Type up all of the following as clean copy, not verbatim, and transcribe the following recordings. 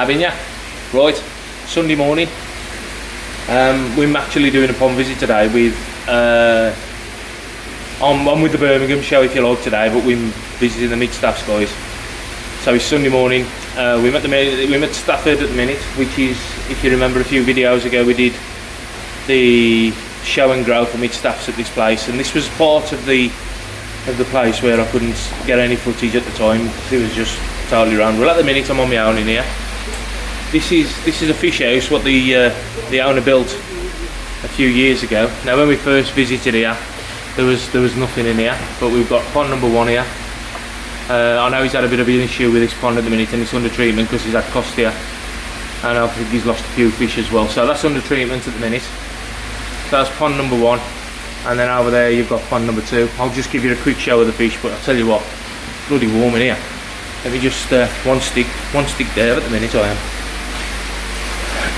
having you. Right, Sunday morning. We're actually doing a pond visit today with I'm with the Birmingham show if you like today, but we're visiting the mid-staffs guys. So it's Sunday morning. We're at Stafford at the minute, which is, if you remember a few videos ago, we did the show and grow for mid-staffs at this place, and this was part of the place where I couldn't get any footage at the time. It was just totally round. Well, at the minute I'm on my own in here. This is a fish house what the owner built a few years ago. Now when we first visited here, there was nothing in here, but we've got pond number 1 here. I know he's had a bit of an issue with this pond at the minute, and it's under treatment because he's had cost here, and I think he's lost a few fish as well. So that's under treatment at the minute. So that's pond number 1, and then over there you've got pond number 2. I'll just give you a quick show of the fish, but I'll tell you what, bloody warm in here. Let me just one stick there at the minute. I am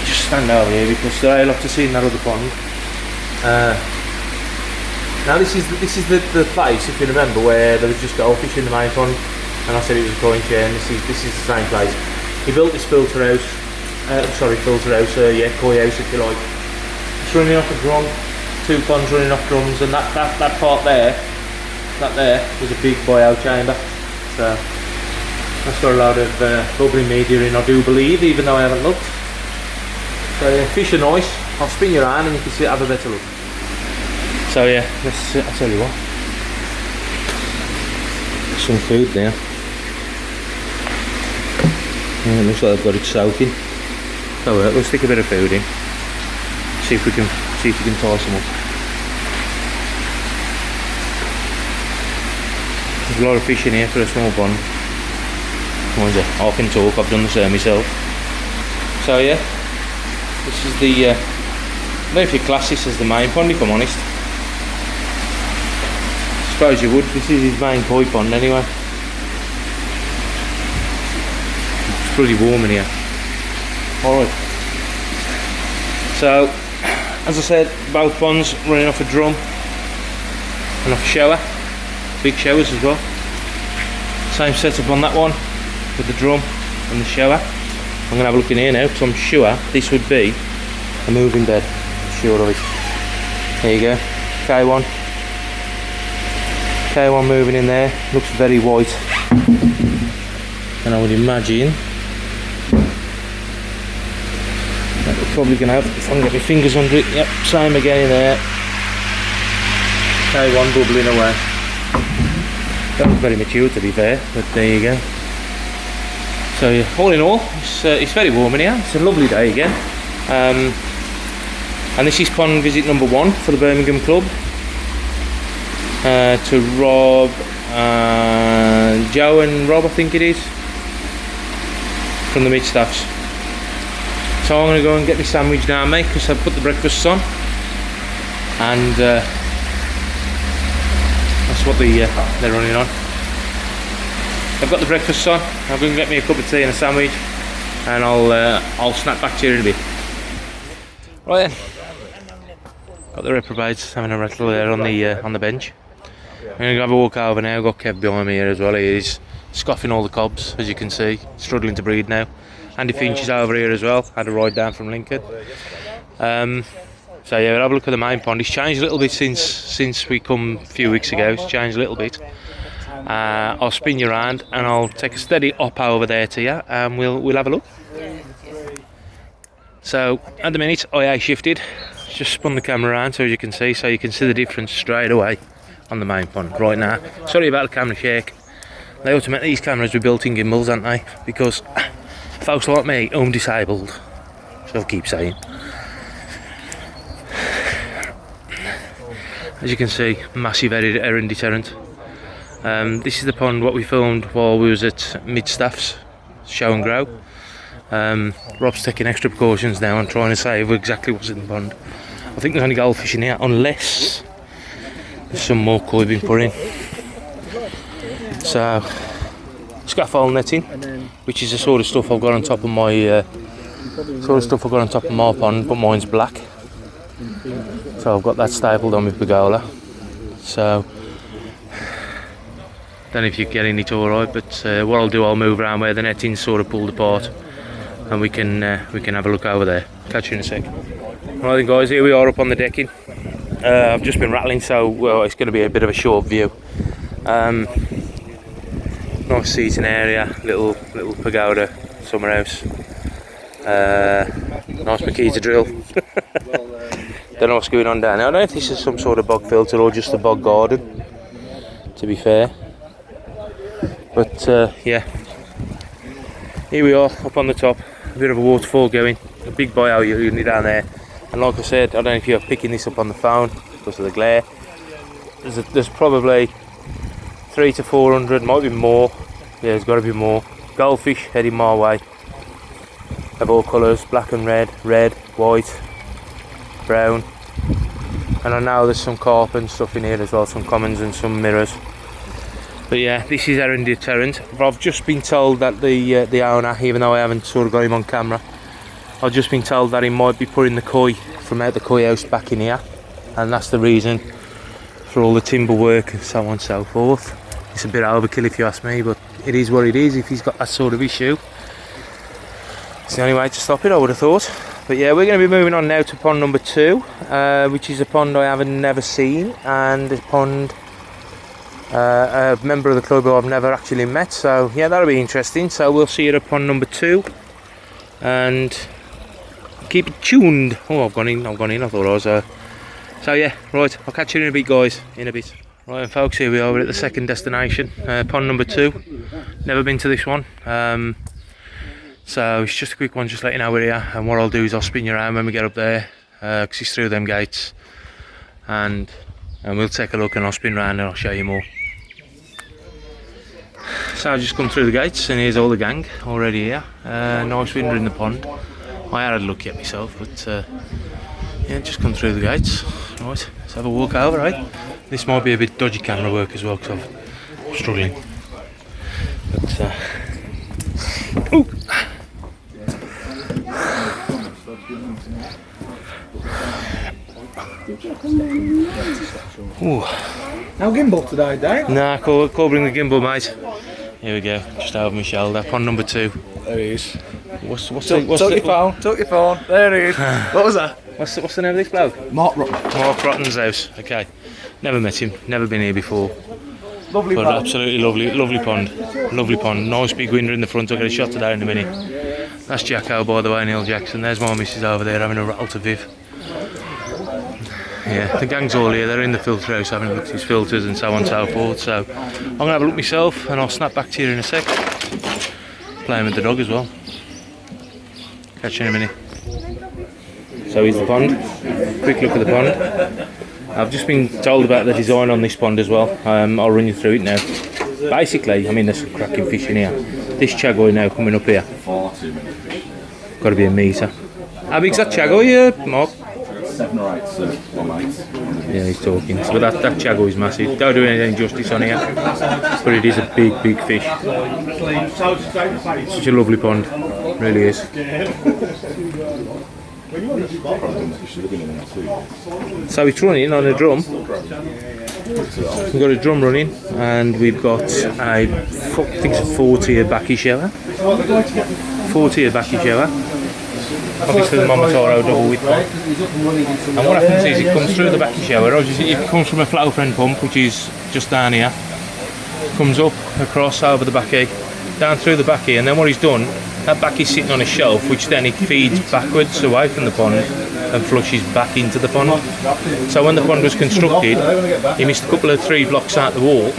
just stand over here because I love to see in that other pond. Now this is the place, if you remember, where there was just goldfish in the main pond, and I said it was a coin chair, and this is the same place. He built this filter house, yeah, koi house if you like. It's running off a drum, 2 ponds running off drums, and that part there, that there was a big boil chamber. So that's got a load of bubbling media in, I do believe, even though I haven't looked. So yeah, fish are nice. I'll spin your hand and you can see, have a better look. So yeah, I'll tell you what. Some food there. Yeah, it looks like I've got it soaking. So we'll stick a bit of food in. See if we can tie some up. There's a lot of fish in here for a small pond. I can talk, I've done the same myself. So yeah, this is the, I don't know if you class this as the main pond, if I'm honest. I suppose you would, this is his main koi pond anyway. It's pretty warm in here. Alright. So, as I said, both ponds running off a drum and off a shower. Big showers as well. Same setup on that one, with the drum and the shower. I'm going to have a look in here now, because I'm sure this would be a moving bed. I'm sure of it. There you go, K1. K1 moving in there, looks very white. And I would imagine that we're probably going to have, if I can get my fingers under it, yep, same again in there. K1 bubbling away. That was very mature to be fair, but there you go. So yeah, all in all, it's very warm in here. It's a lovely day again. And this is pond visit number 1 for the Birmingham club. To Rob, Joe and Rob, I think it is, from the mid-staffs. So I'm going to go and get my sandwich now, mate, because I've put the breakfasts on. And that's what they're running on. I've got the breakfast on. I'm going to get me a cup of tea and a sandwich, and I'll snap back to you in a bit. Right then, got the reprobates having a rattle there on the bench. I'm going to have a walk over now. I've got Kev behind me here as well. He is scoffing all the cobs, as you can see, struggling to breed now. Andy Finch is over here as well. Had a ride down from Lincoln. So yeah, we'll have a look at the main pond. It's changed a little bit since we come a few weeks ago. It's changed a little bit. I'll spin you around and I'll take a steady up over there to you, and we'll have a look. So at the minute I shifted, just spun the camera around so you can see the difference straight away on the main pond right now. Sorry about the camera shake. These cameras were built in gimbals, aren't they? Because folks like me, home disabled, so I keep saying. As you can see, massive herring deterrent. This is the pond what we filmed while we was at mid-staffs show and grow. Rob's taking extra precautions now and trying to save exactly what's in the pond. I think there's only goldfish in here, unless there's some more koi being put in. So, scaffold netting, which is the sort of stuff I've got on top of my pond, but mine's black. So I've got that stapled on with pergola. So don't know if you're getting it all right, but what I'll do, I'll move around where the netting's sort of pulled apart, and we can have a look over there. Catch you in a sec. Right then guys, here we are up on the decking. I've just been rattling, so well, it's going to be a bit of a short view. Nice seating area, little pagoda, summer house. Nice Makita drill. Don't know what's going on down there. I don't know if this is some sort of bog filter or just a bog garden, to be fair. But yeah, here we are up on the top. A bit of a waterfall going, a big bio unit down there. And like I said, I don't know if you're picking this up on the phone because of the glare. There's probably 300 to 400, might be more. Yeah, there's got to be more. Goldfish heading my way. Of all colours, black and red, white, brown. And I know there's some carp and stuff in here as well, some commons and some mirrors. But yeah, this is Erin Deterrent. I've just been told that the owner, even though I haven't sort of got him on camera, I've just been told that he might be putting the koi from out the koi house back in here, and that's the reason for all the timber work and so on and so forth. It's a bit overkill if you ask me, but it is what it is. If he's got that sort of issue, it's the only way to stop it, I would have thought. But yeah, we're going to be moving on now to pond number 2, which is a pond I haven't never seen, and a pond a member of the club who I've never actually met. So yeah, that'll be interesting. So we'll see you at pond number 2, and keep it tuned. Oh, I've gone in, I thought I was so yeah, right, I'll catch you in a bit guys, in a bit. Right, and folks, here we are, we're at the second destination, pond number 2. Never been to this one, so it's just a quick one, just letting you know we're here. And what I'll do is I'll spin you around when we get up there, because it's through them gates, and we'll take a look, and I'll spin around and I'll show you more. So I've just come through the gates, and here's all the gang already here. Nice window in the pond. I had a look at myself, but yeah, just come through the gates. Right, let's have a walk over, right? This might be a bit dodgy camera work as well, because I'm struggling. But ooh. Ooh. No gimbal today, Dave? Nah, call bring the gimbal, mate. Here we go, just over my shoulder. Pond number 2. There he is. Took your phone. There he is. What was that? What's the name of this bloke? Mark Rotten. Mark Rotten's house. Okay. Never met him. Never been here before. Lovely but pond. Absolutely lovely pond. Lovely pond. Nice big window in the front. I'll get a shot today in a minute. That's Jacko, by the way, Neil Jackson. There's my missus over there having a rattle to Viv. Yeah, the gang's all here. They're in the filter house having a look at his filters and so on and so forth. So I'm going to have a look myself, and I'll snap back to you in a sec. Playing with the dog as well. Catch you in a minute. So here's the pond. Quick look at the pond. I've just been told about the design on this pond as well. I'll run you through it now. Basically, I mean, there's some cracking fish in here. This chagoy now coming up here. Got to be a metre. How big's that chagoy, Mark? 7 or 8, so 1 8. Yeah, he's talking. So that chagoy is massive. Don't do anything justice on here, but it is a big fish. Such a lovely pond, really is. So it's running on a drum. We've got a drum running, and we've got I think it's a 4-tier backy shower. 4-tier backy shower. Obviously the Momotaro double width one. And what happens is it comes through the backy shower. Obviously it comes from a flow friend pump, which is just down here. Comes up, across, over the backy, down through the backy, and then what he's done, that backy's sitting on a shelf, which then it feeds backwards away from the pond and flushes back into the pond. So when the pond was constructed, he missed a couple of 3 blocks out the wall,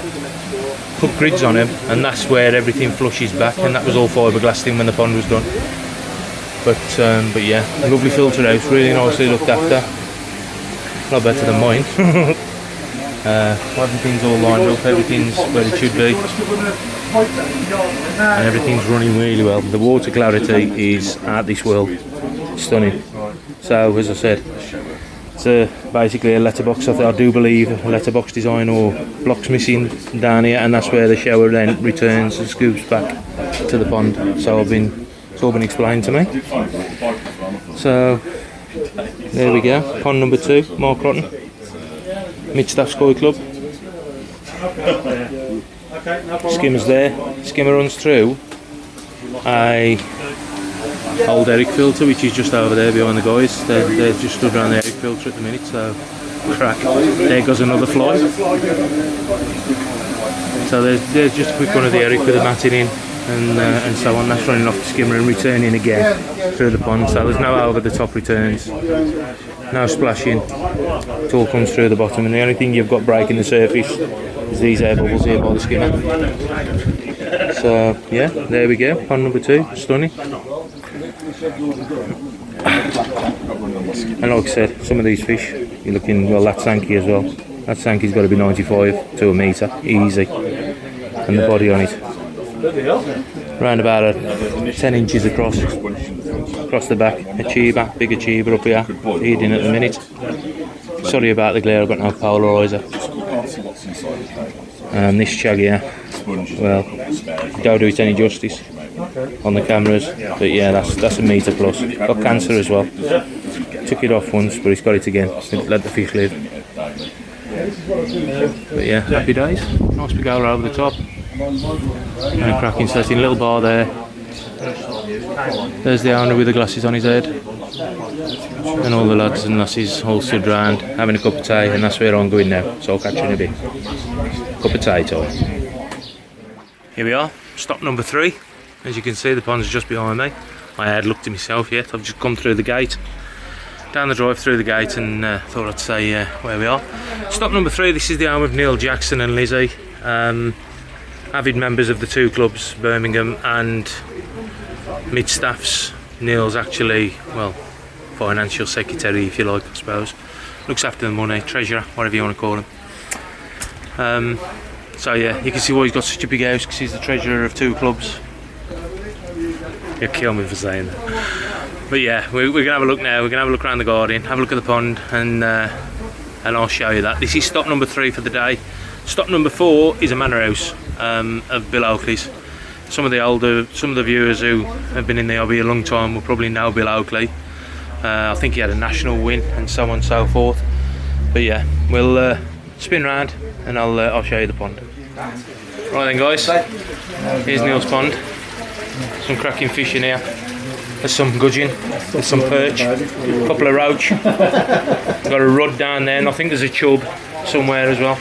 put grids on them, and that's where everything flushes back, and that was all fiberglassed in when the pond was done. But yeah, lovely filter house, really nicely looked after. A lot better than mine. Everything's all lined up, everything's where it should be. And everything's running really well. The water clarity is at this world. Stunning. So, as I said, it's basically a letterbox. I do believe a letterbox design or blocks missing down here, and that's where the shower then returns and scoops back to the pond. So it's all been explained to me. So there we go, pond number 2, Mark Rotten, Mid-Staff Sky Club. Skimmer's there. Skimmer runs through a old Eric filter, which is just over there behind the guys. They're just stood around the Eric filter at the minute, so crack. There goes another fly. So there's just a quick one of the Eric with the matting in and so on. That's running off the skimmer and returning again through the pond. So there's no over the top returns, no splashing. It all comes through the bottom, and the only thing you've got breaking the surface is these air bubbles here by the skimmer. So yeah, there we go, pond number 2, stunning. And like I said, some of these fish, you're looking, well, that's thankyou as well. That thankyou's got to be 95 to a metre, easy. And the body on it, round about 10 inches across the back. A cheeber, big achiever up here, feeding at the minute. Sorry about the glare, I've got no polariser. And this shag here, well, don't do it any justice on the cameras, but yeah, that's a metre plus. Got cancer as well. Took it off once, but he's got it again. Let the fish live. But yeah, happy days. Nice big howler over the top. And a cracking setting, little bar there. There's the owner with the glasses on his head. And all the lads and lasses all stood round having a cup of tea, and that's where I'm going now. So I'll catch you in a bit. Cup of tea time. Here we are, stop number 3. As you can see, the pond's just behind me. I had looked at myself yet. I've just come through the gate, down the drive through the gate, and thought I'd say where we are. Stop number 3. This is the home of Neil Jackson and Lizzie, avid members of the 2 clubs, Birmingham and mid-staffs. Neil's actually, well, financial secretary, if you like, I suppose. Looks after the money, treasurer, whatever you want to call him. So yeah, you can see why he's got such a big house, because he's the treasurer of 2 clubs. You'll kill me for saying that. But yeah, we're going to have a look now. We're going to have a look around the garden, have a look at the pond, and I'll show you that. This is stop number 3 for the day. Stop number 4 is a manor house of Bill Oakley's. Some of the viewers who have been in the hobby a long time will probably know Bill Oakley. I think he had a national win and so on and so forth. But yeah, we'll spin round and I'll show you the pond. Right then guys, here's Neil's pond. Some cracking fish in here. There's some gudgeon, there's some perch, a couple of roach. Got a rudd down there, and I think there's a chub somewhere as well.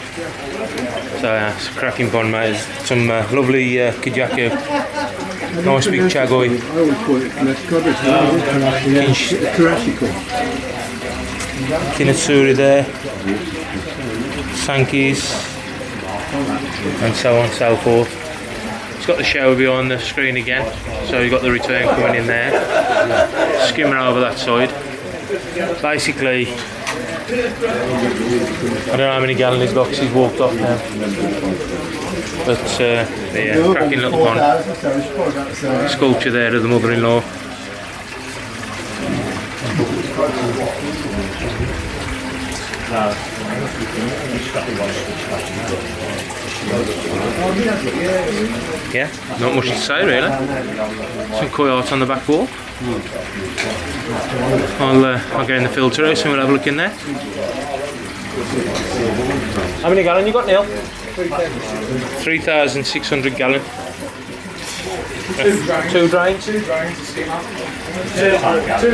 So yeah, it's a cracking pond, mate. There's some lovely kijaku, nice big chagoi, kinatsuri there, sankies, and so on and so forth. It's got the shower behind the screen again, so you've got the return coming in there, skimming over that side. Basically, I don't know how many gallon he's got because he's walked off now. But yeah, cracking little pond. Sculpture there of the mother-in-law. Yeah, not much to say really. Some koi art on the back wall. I'll go in the filter house and we'll have a look in there. How many gallon you got, Neil? 3,600 gallon. 2 drains. 2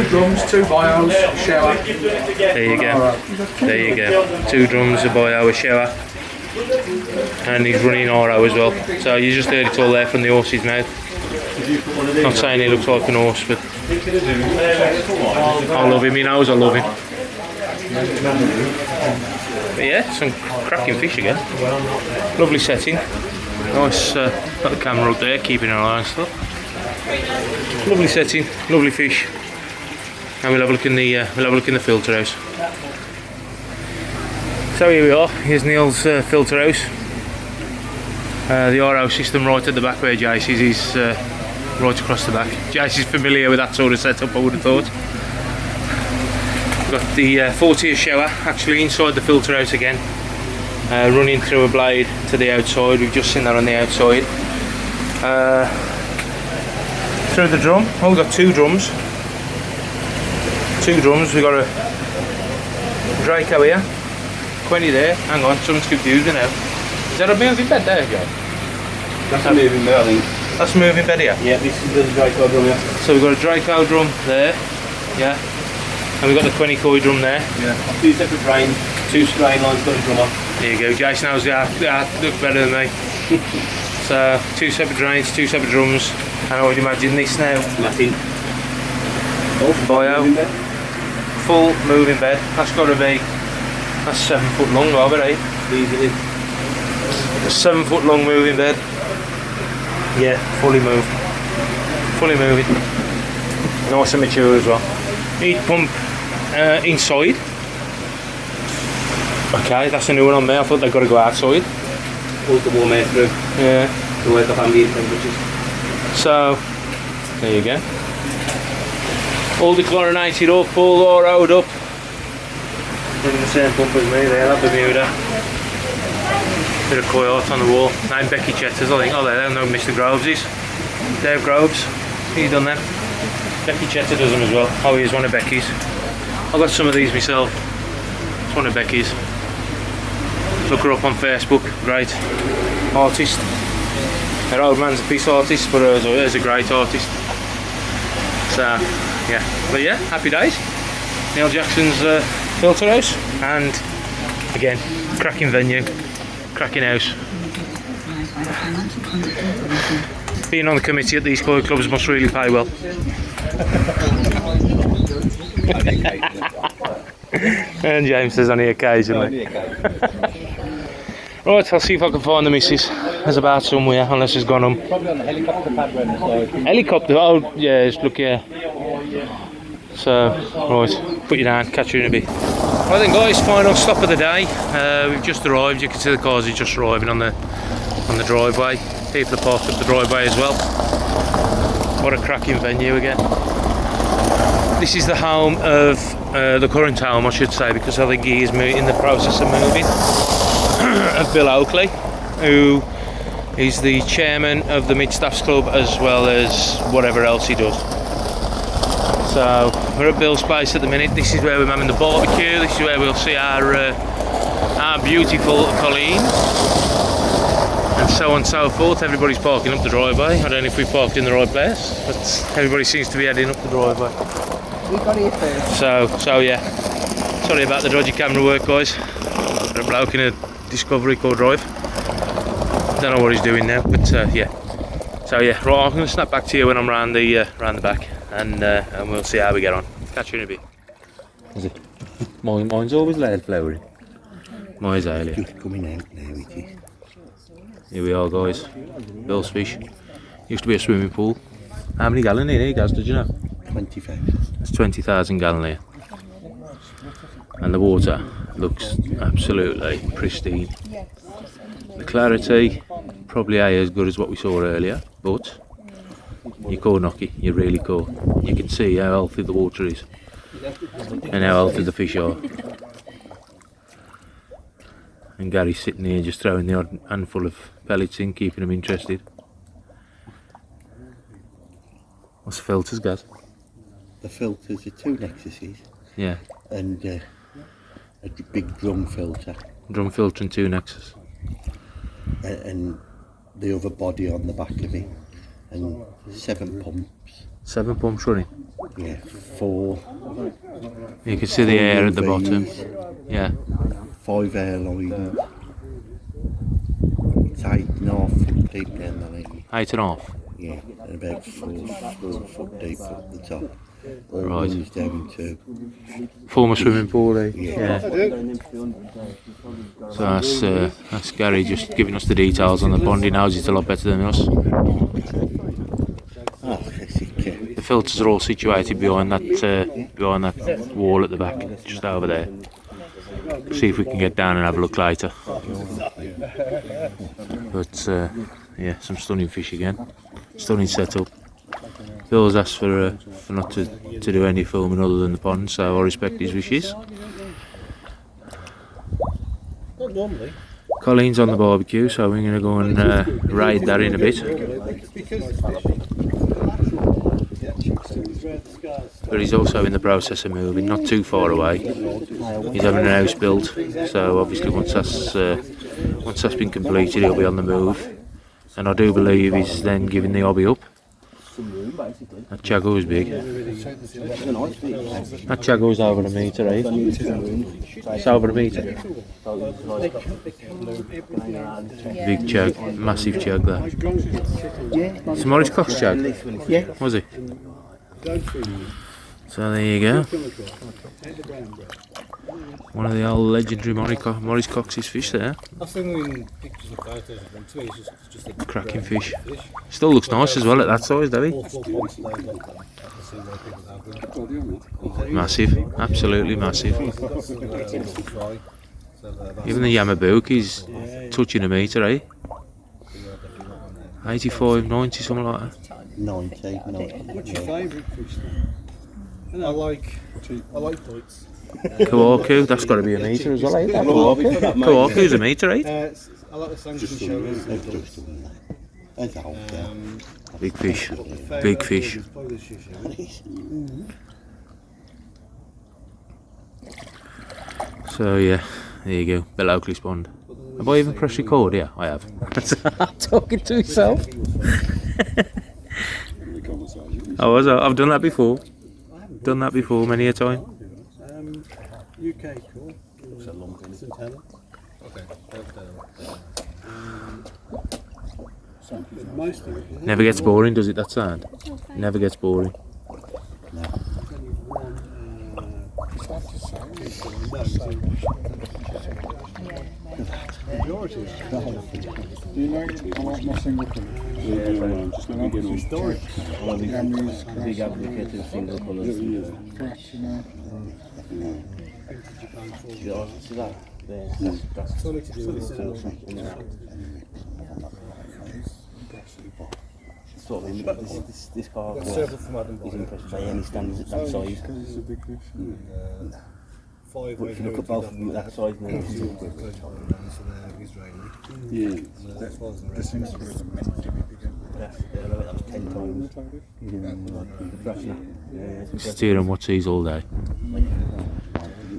drums, 2 bios, shower. There you go. There you go. 2 drums, a bio, a shower. And he's running RO as well. So you just heard it all there from the horse's mouth. Not saying he looks like an horse, but I love him, he knows I love him. But yeah, some cracking fish again. Lovely setting. Nice, got the camera up there, keeping an eye on stuff. Lovely setting, lovely fish. And we'll have a look in the filter house. So here we are, here's Neil's filter house. The RO system right at the back where Jace is right across the back. Jace is familiar with that sort of setup, I would have thought. We've got the 4-tier shower actually inside the filter house again. Running through a blade to the outside, we've just seen that on the outside. Through the drum, well, we've got 2 drums. 2 drums, we've got a Draco here. 20 there, hang on, someone's confused me now. Is that a moving bed there, Joe? That's a moving bed, I think. That's the moving bed here. Yeah, this is the dry cow drum, yeah. So we've got a dry cow drum there, yeah, and we've got the 20 koi drum there. Yeah. 2 separate drains, 2 strain lines, got a drum on. There you go, Jason knows the art look better than me. So 2 separate drains, 2 separate drums, and I would imagine this now. Latin. Bio. Full moving bed. That's got to be, that's 7 foot long, over it. Easily. 7 foot long moving bed. Yeah, fully moved. Fully moving. Nice and mature as well. Heat pump inside. Okay, that's a new one on me. I thought they've got to go outside. Pulls the warm air through. Yeah. To work off ambient temperatures. So, there you go. All dechlorinated up, all RO'd up. Running the same pump as me there, that Bermuda. Bit of koi art on the wall. 9 Becky Chetters, I think. Oh, they don't know Mr. Groves is. Dave Groves, he's done them. Becky Chetter does them as well. Oh, he's one of Becky's. I've got some of these myself. It's one of Becky's. Look her up on Facebook, great artist. Her old man's a piece artist, but hers a great artist. So, yeah. But yeah, happy days. Neil Jackson's filter house, and again, cracking venue, cracking house. Being on the committee at these koi clubs must really pay well. And James says only occasionally. Right, I'll see if I can find the missus. There's about somewhere, unless she's gone home. Probably on the helicopter pad around the side. Helicopter, oh yeah, look here. So, right, put you down, catch you in a bit. Right then guys, final stop of the day. We've just arrived, you can see the cars are just arriving on the driveway. People are parked up the driveway as well. What a cracking venue again. This is the home of, the current home I should say, because I think he is in the process of moving, of Bill Oakley, who is the chairman of the Mid-Staffs Club as well as whatever else he does. So we're at Bill's place at the minute. This is where we're having the barbecue. This is where we'll see our beautiful Collene, and so on and so forth. Everybody's parking up the driveway. I don't know if we parked in the right place, but everybody seems to be heading up the driveway. We got here first. So yeah. Sorry about the dodgy camera work, guys. Got a bloke in a Discovery called Drive. Don't know what he's doing now, but yeah. So yeah, right. I'm going to snap back to you when I'm round the back. And we'll see how we get on. Catch you in a bit. Is it? Mine's always loud flowering. Mine's earlier. Just coming out now, it is. Here we are, guys. Bill's Fish. Used to be a swimming pool. How many gallon in here, guys? Did you know? 20,000. It's 20,000 gallon here. And the water looks absolutely pristine. The clarity probably ain't as good as what we saw earlier, but you're cool, Nocky, you're really cool. You can see how healthy the water is and how healthy the fish are. And Gary's sitting here just throwing the odd handful of pellets in, keeping them interested. What's the filters, Gaz? The filters are 2 Nexuses. Yeah. And a big drum filter. Drum filter and 2 Nexus. And the other body on the back of it. And 7 pumps. 7 pumps running. Yeah, 4. You can see the air at the bottom. Yeah. 5 air lines. It's 8.5 foot deep down the lane. 8.5. Yeah, and about 4 foot deep at the top. All Right. runs down to. Former swimming pool, eh? Yeah. So that's Gary just giving us the details on the pond. He knows it a lot better than us. Oh, yes, it can. The filters are all situated behind that wall at the back, just over there. See if we can get down and have a look later. But yeah, some stunning fish again. Stunning setup. Bill's asked for not to do any filming other than the pond, so I respect his wishes. Colleen's on the barbecue, so we're going to go and raid that in a bit. But he's also in the process of moving, not too far away. He's having an house built, so obviously once that's been completed, he'll be on the move. and I do believe he's then giving the hobby up. That Jago is big. That Jago is over a metre, eh? It's over a metre. Big jag, massive jag there. It's Maurice Cox's jag? Yeah. Was it? So there you go. One of the old legendary Maurice Cox's fish there. I've seen pictures of photos of them too. It's just a Cracking fish. Still looks nice as well at that size, doesn't he? Massive, absolutely massive. Even the Yamabuki is touching a metre, eh? 85, 90, something like that. 90. What's your favourite fish then? I like bites. Kawaku, that's got to be a metre as well, eh? Kawaku's a metre, eh? I like the sanction shells. That's out there. Big fish, big fish. So yeah, there you go, the Oakley spawned. Have I even pressed record? Yeah, I have. I'm talking to myself. I've done that before. Done that before many a time. UK cool. St Helens. Okay. Most of it. Never gets boring, does it? That sound? Never gets boring. Do you like I like my single colour? Yeah, just let me get on storage. I'm a big advocate of single colours. Cracks, you know. See that? There. That's Something to do with sort of this car is impressed by any standards at that size. Because it's a big fish. But if you look at both of them at that size now, Yeah. This seems to be meant to be bigger. that was 10 times. Steer and watch these all day.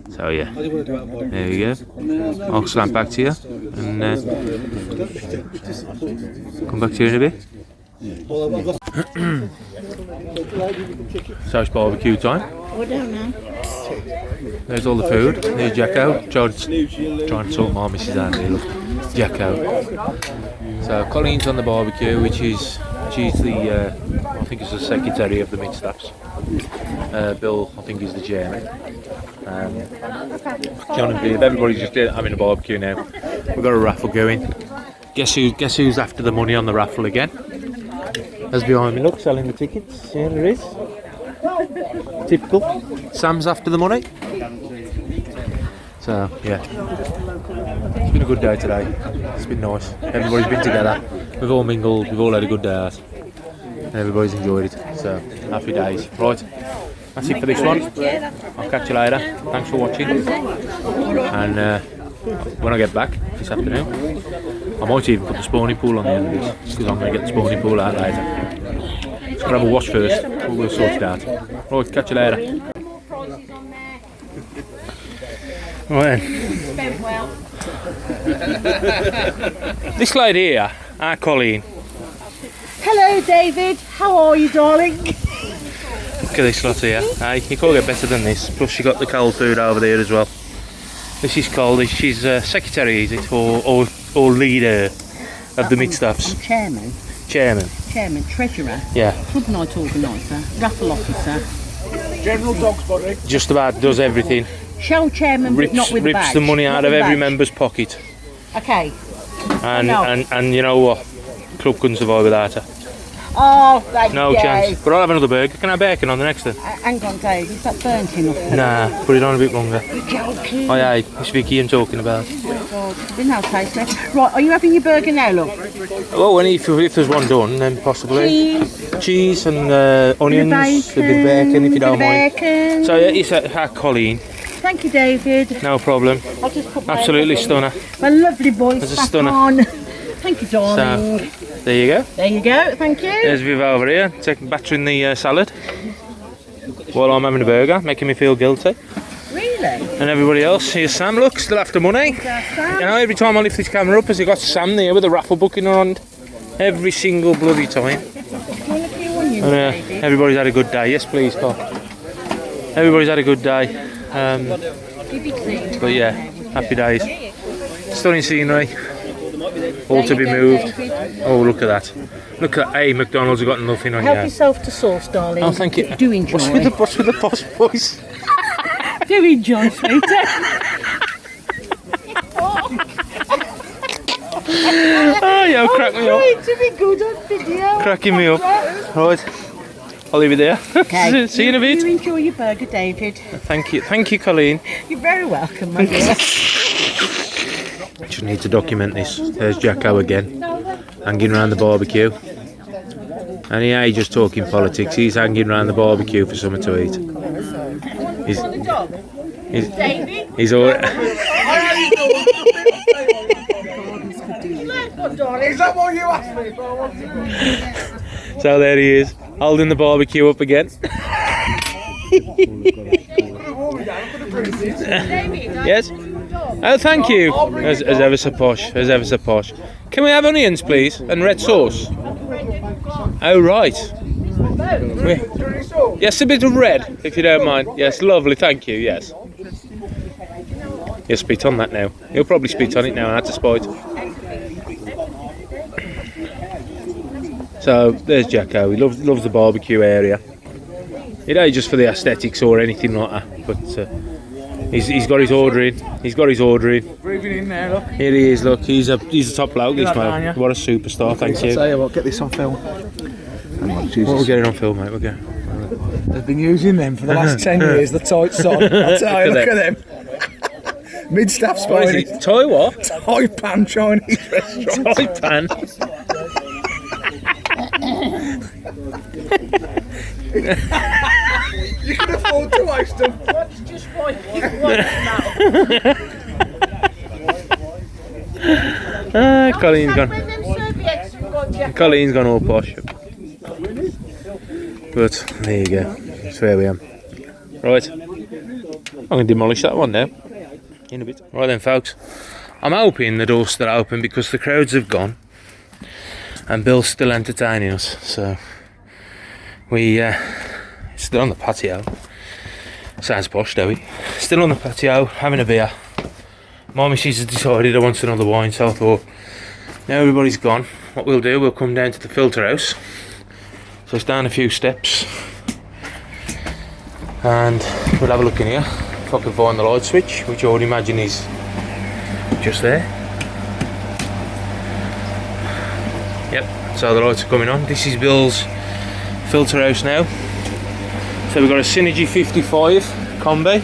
So yeah, there we go. I'll slam back to you and come back to you in a bit. So it's barbecue time. There's all the food. There's Jacko. Trying to sort my missus out here. Look, Jacko. So Collene's on the barbecue, she's the I think is the secretary of the mid staffs. Bill, I think, is the chairman. John and Dave, everybody's just having a barbecue now. We've got a raffle going. Guess who's after the money on the raffle again? That's behind me, look, selling the tickets. Yeah, there is. Typical. Sam's after the money. So, yeah. It's been a good day today. It's been nice. Everybody's been together. We've all mingled, we've all had a good day out. Everybody's enjoyed it. So, happy days. Right, that's it for this one. I'll catch you later. Thanks for watching. And when I get back this afternoon, I might even put the spawning pool on the end of this, because I'm going to get the spawning pool out later. Let's grab a wash first, we'll sort it out. Right, catch you later. Right then. This lady here, our Collene. Hello David, how are you darling? Look at this lot here. Hey, you can't get better than this. Plus you got the cold food over there as well. This is Collene. She's secretary, is it, or leader of the mid staffs? Chairman. Chairman. Chairman, treasurer. Yeah. Club night organiser, raffle officer. General dog's body. Just about does everything. Show chairman, but not with the badge. Rips the money out Not of with every badge. member's pocket. Okay. And No. and you know what? Club couldn't survive without her. Oh, thank No you. chance. But I'll have another burger. Can I have bacon on the next one? Hang on Dave, is that burnt enough? Nah, put it on a bit longer. You're joking. Oh yeah, it's Vicky I'm talking about. Oh God, didn't have taste left. Right, are you having your burger now, love? Well, and if there's one done, then possibly. Cheese and onions, a bit of bacon if you don't mind. Bacon. So yeah, it's our Collene. Thank you, David. No problem. I'll just put my Absolutely stunner. My lovely voice That's a back stunner. on. Thank you, darling. So there you go. There you go. Thank you. There's Viv over here, battering the salad while I'm having a burger, making me feel guilty. Really? And everybody else, here's Sam, look, still after money. You know, every time I lift this camera up, has he got Sam there with a raffle book in her hand. Every single bloody time. And, everybody's had a good day. Yes, please, Carl. Everybody's had a good day. But yeah, happy days. Stunning scenery. All to be moved. Oh, look at that. Look at that. Hey, McDonald's have got nothing on Help you. yourself to sauce, darling. Oh, thank you. Do enjoy. What's with the boss voice? Do enjoy, sweetie. Oh, yeah, crack me up. Trying to be good on video. Cracking me up. Right, I'll leave it there. Okay. See you in a bit. You enjoy your burger, David. Thank you, Colleen. You're very welcome, my dear. Just need to document this. There's Jacko again, hanging around the barbecue. And he ain't just talking politics, he's hanging around the barbecue for something to eat. He's all... Is that what you asked me for? So there he is, holding the barbecue up again. Yes? Oh, thank you. As ever so posh, as ever so posh. Can we have onions, please? And red sauce? Oh, right. Yes, a bit of red, if you don't mind. Yes, lovely, thank you, yes. He'll spit on that now. He'll probably spit on it now, I had to spite. So, there's Jacko. He loves the barbecue area. It ain't just for the aesthetics or anything like that, but he's got his order in. He's got his order in. Breathing in there, look. Here he is, look. He's a top bloke, this man. What a superstar, thank you. Tell you what, get this on film. Hang on, Jesus. What we're getting on film, mate, we're going. They've been using them for the last 10 years, the tight sod. I tell you, look at them. Mid-staff What is spine. it? Toy what? Thai pan Chinese restaurant. Toy pan. You can afford to waste them. That's just why you want now. Colleen's gone. Colleen's gone all posh. But there you go. That's where we am. Right. I'm going to demolish that one now. In a bit. Right then, folks. I'm hoping the door's still open because the crowds have gone. And Bill's still entertaining us. So we still on the patio. Sounds posh, though. Still on the patio, having a beer. My missus has decided I want another wine, so I thought, now everybody's gone, what we'll do, we'll come down to the filter house. So it's down a few steps. And we'll have a look in here. If I can find the light switch, which I would imagine is just there. Yep, so the lights are coming on. This is Bill's filter house now. So we've got a Synergy 55 combi.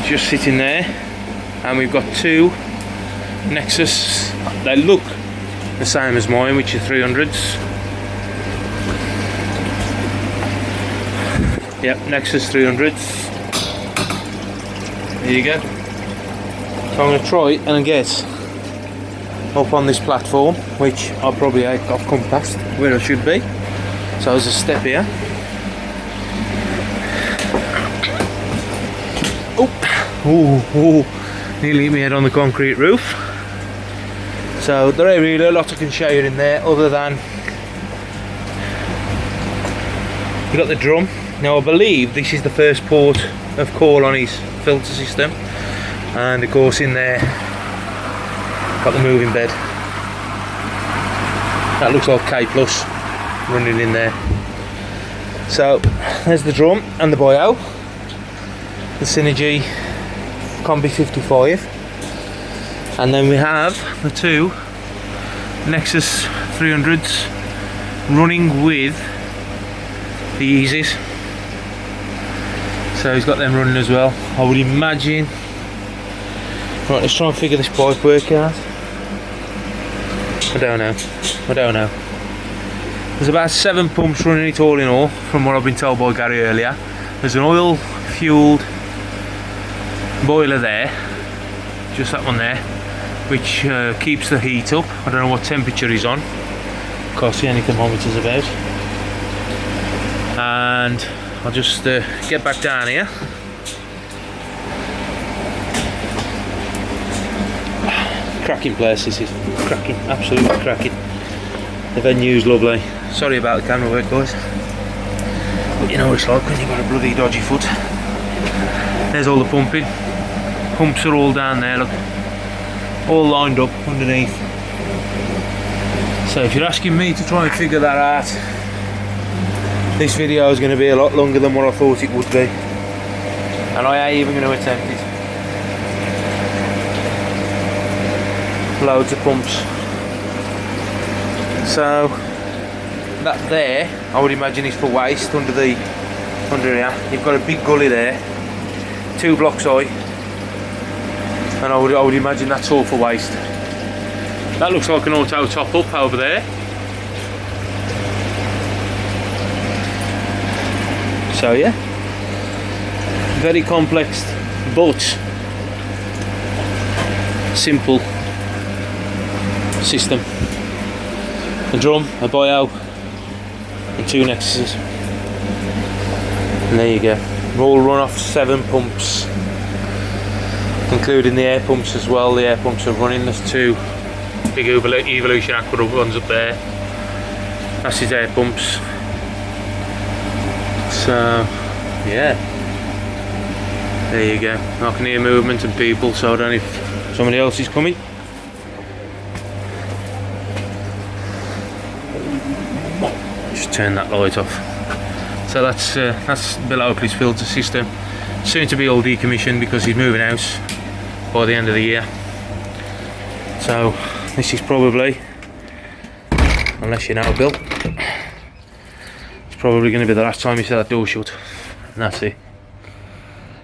Just sitting there. And we've got two Nexus. They look the same as mine, which are 300s. Yep, Nexus 300s. There you go. So I'm going to try and get up on this platform, which I've come past where I should be. So there's a step here. Oh, nearly hit my head on the concrete roof. So there ain't really a lot I can show you in there other than you got the drum. Now I believe this is the first port of call on his filter system, and of course in there got the moving bed. That looks like K plus running in there. So there's the drum and the bio, the Synergy Combi 55, and then we have the two Nexus 300s running with the Yeezys. So he's got them running as well, I would imagine. Right, let's try and figure this pipe work out. I don't know. There's about 7 pumps running it all in all, from what I've been told by Gary earlier. There's an oil fueled boiler there, just that one there, which keeps the heat up. I don't know what temperature he's on, can't see any thermometers about. And I'll just get back down here. Cracking place, this is cracking, absolutely cracking. The venue's lovely. Sorry about the camera work, guys. But you know what it's like when you've got a bloody dodgy foot. There's all the pumping. Pumps are all down there, look. All lined up underneath. So if you're asking me to try and figure that out, this video is going to be a lot longer than what I thought it would be. And I ain't even going to attempt it. Loads of pumps. So that there, I would imagine, is for waste under here. You've got a big gully there, 2 blocks high, and I would imagine that's all for waste. That looks like an auto top up over there. So yeah, very complex but simple system. A drum, a bio, and 2 nexuses. And there you go. All run off 7 pumps, including the air pumps as well. The air pumps are running. There's 2 big Evolution Aqua ones up there. That's his air pumps. So yeah, there you go. I can hear movement and people, so I don't know if somebody else is coming. Just turn that light off. So that's Bill Oakley's filter system. Soon to be all decommissioned because he's moving house by the end of the year. So this is probably, unless you know Bill, it's probably going to be the last time you see that door shut. And that's it.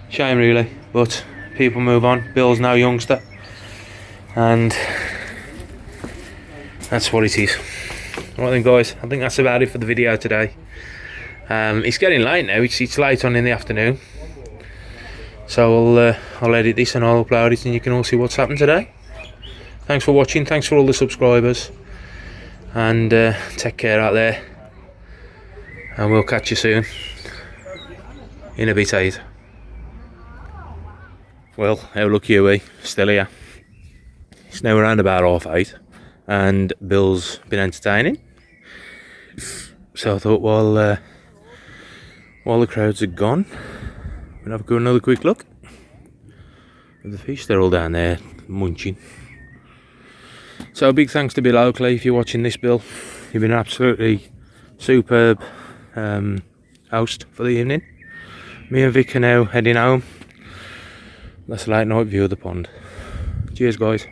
Shame really, but people move on. Bill's now youngster, and that's what it is. Right then guys, I think that's about it for the video today. It's getting late now, it's late on in the afternoon. So I'll edit this and I'll upload it and you can all see what's happened today. Thanks for watching, thanks for all the subscribers. And take care out there. And we'll catch you soon. In a bit, 8. Well, how lucky are we? Still here. It's now around about 8:30. And Bill's been entertaining. So I thought while the crowds are gone, we'll have another quick look at the fish. They're all down there munching. So a big thanks to Bill Oakley. If you're watching this, Bill, you've been an absolutely superb host for the evening. Me and Vic are now heading home. That's a late night view of the pond. Cheers guys.